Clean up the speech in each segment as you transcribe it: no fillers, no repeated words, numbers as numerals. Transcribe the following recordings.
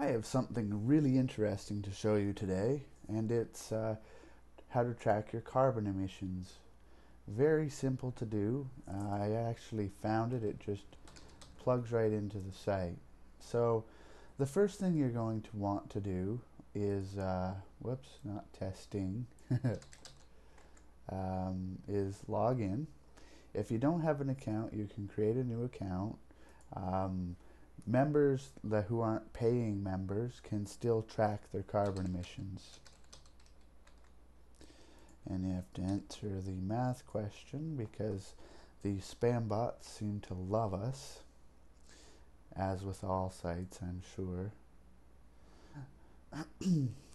I have something really interesting to show you today, and it's how to track your carbon emissions. Very simple to do. I actually found it, it just plugs right into the site. So, the first thing you're going to want to do is, whoops, not testing, is log in. If you don't have an account, you can create a new account. Um, Members who aren't paying members can still track their carbon emissions. And you have to enter the math question because the spam bots seem to love us, as with all sites, I'm sure.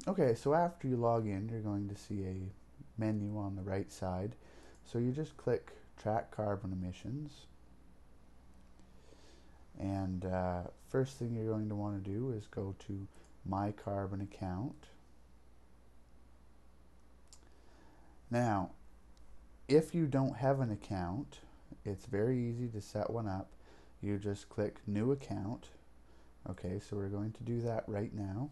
Okay, so after you log in, you're going to see a menu on the right side. So you just click track carbon emissions. And first thing you're going to want to do is go to My Carbon Account. Now, if you don't have an account, it's very easy to set one up. You just click New Account. Okay, so we're going to do that right now.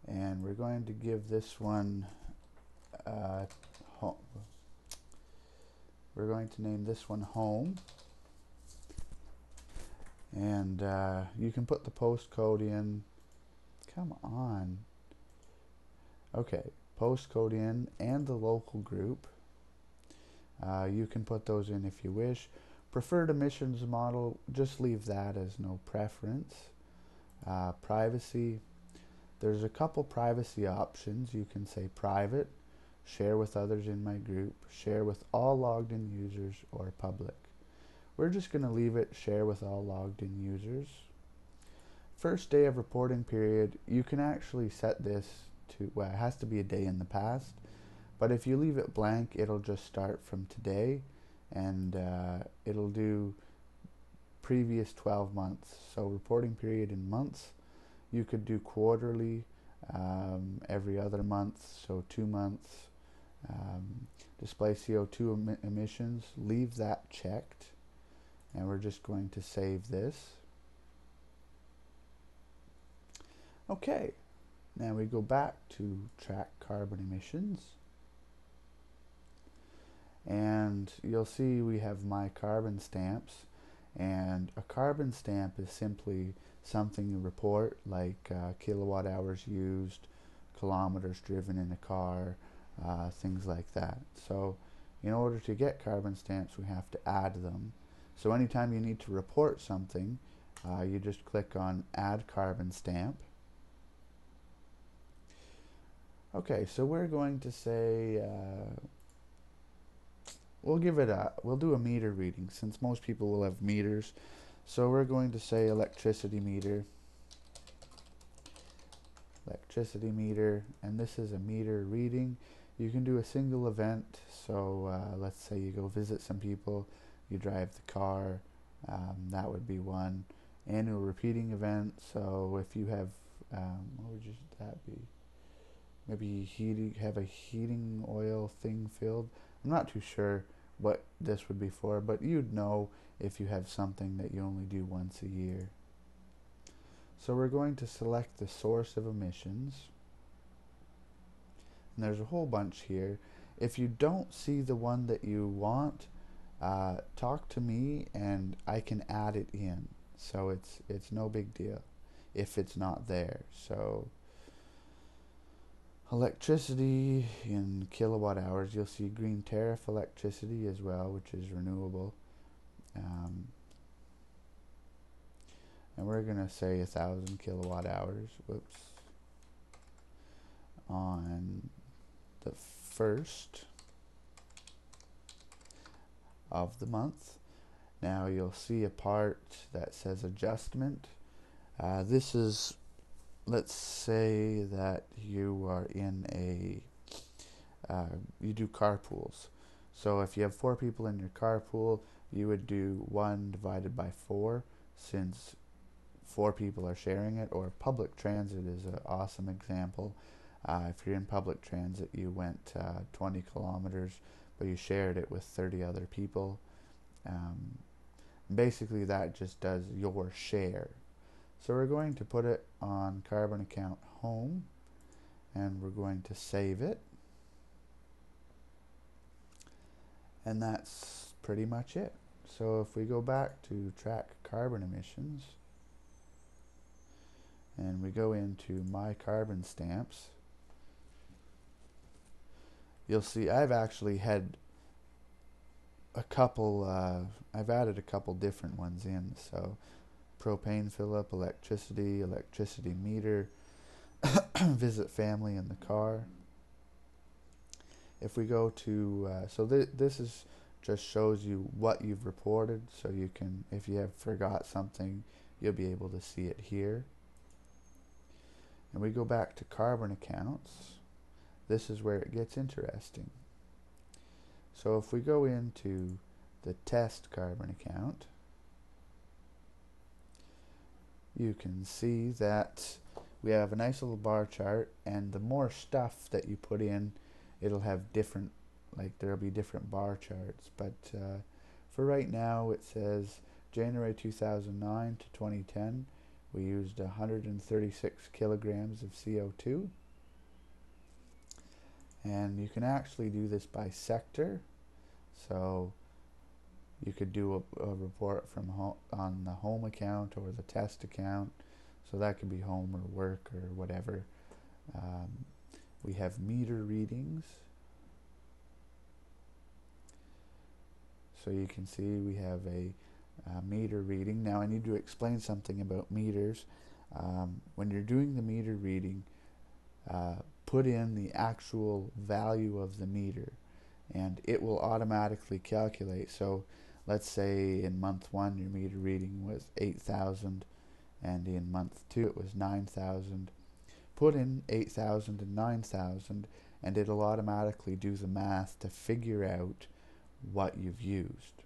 And we're going to give this one, we're going to name this one Home. And you can put the postcode in. Come on. Okay, postcode in and the local group. You can put those in if you wish. Preferred emissions model, just leave that as no preference. Privacy, there's a couple privacy options. You can say private, share with others in my group, share with all logged in users, or public. We're just going to leave it share with all logged in users. First day of reporting period, you can actually set this to, well, it has to be a day in the past, but if you leave it blank, it'll just start from today, and it'll do previous 12 months. So reporting period in months. You could do quarterly, every other month, so 2 months. Display CO2 emissions, leave that checked, and we're just going to save this. Okay, now we go back to track carbon emissions, and you'll see we have my carbon stamps, and a carbon stamp is simply something you report, like kilowatt hours used, kilometers driven in a car, things like that. So in order to get carbon stamps, we have to add them. So anytime you need to report something, you just click on add carbon stamp. Okay, so we're going to say, we'll do a meter reading since most people will have meters. So we're going to say electricity meter, and this is a meter reading. You can do a single event, so let's say you go visit some people, you drive the car, that would be one. Annual repeating event, so if you have, what would that be? Maybe have a heating oil thing filled. I'm not too sure what this would be for, but you'd know if you have something that you only do once a year. So we're going to select the source of emissions, and there's a whole bunch here. If you don't see the one that you want, talk to me and I can add it in. So it's no big deal if it's not there. So electricity in kilowatt hours, you'll see green tariff electricity as well, which is renewable. And we're going to say 1,000 kilowatt hours. Whoops. On the first of the month. Now you'll see a part that says adjustment. This is, let's say that you are in you do carpools. So if you have 4 people in your carpool, you would do 1 divided by 4, since 4 people are sharing it. Or public transit is an awesome example. If you're in public transit, you went 20 kilometers, but you shared it with 30 other people. Basically that just does your share. So we're going to put it on Carbon Account Home, and we're going to save it. And that's pretty much it. So if we go back to track carbon emissions, and we go into My Carbon Stamps, you'll see I've actually had a couple, I've added a couple different ones in. So propane fill up, electricity meter, visit family in the car. If we go to, so this is just shows you what you've reported, so you can, if you have forgot something, you'll be able to see it here. And we go back to carbon accounts. This is where it gets interesting. So if we go into the test carbon account, you can see that we have a nice little bar chart, and the more stuff that you put in, it'll have different, like there'll be different bar charts. But for right now, it says January 2009 to 2010, we used 136 kilograms of CO2. And you can actually do this by sector. So you could do a report from on the home account or the test account. So that could be home or work or whatever. We have meter readings. So you can see we have a meter reading. Now I need to explain something about meters. When you're doing the meter reading, put in the actual value of the meter, and it will automatically calculate. So let's say in month 1 your meter reading was 8,000, and in month 2 it was 9,000. Put in 8,000 and 9,000, and it'll automatically do the math to figure out what you've used.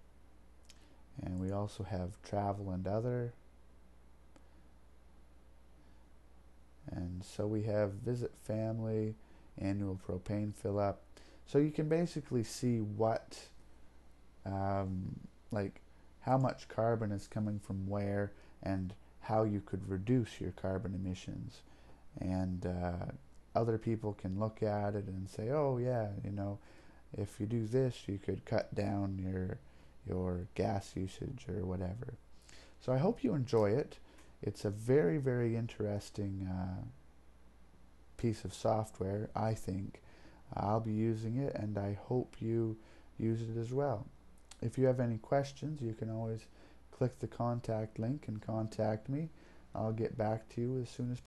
And we also have travel and other. And so we have visit family, annual propane fill up. So you can basically see what, like how much carbon is coming from where, and how you could reduce your carbon emissions. And other people can look at it and say, oh yeah, you know, if you do this, you could cut down your gas usage or whatever. So I hope you enjoy it. It's a very, very interesting piece of software, I think. I'll be using it, and I hope you use it as well. If you have any questions, you can always click the contact link and contact me. I'll get back to you as soon as possible.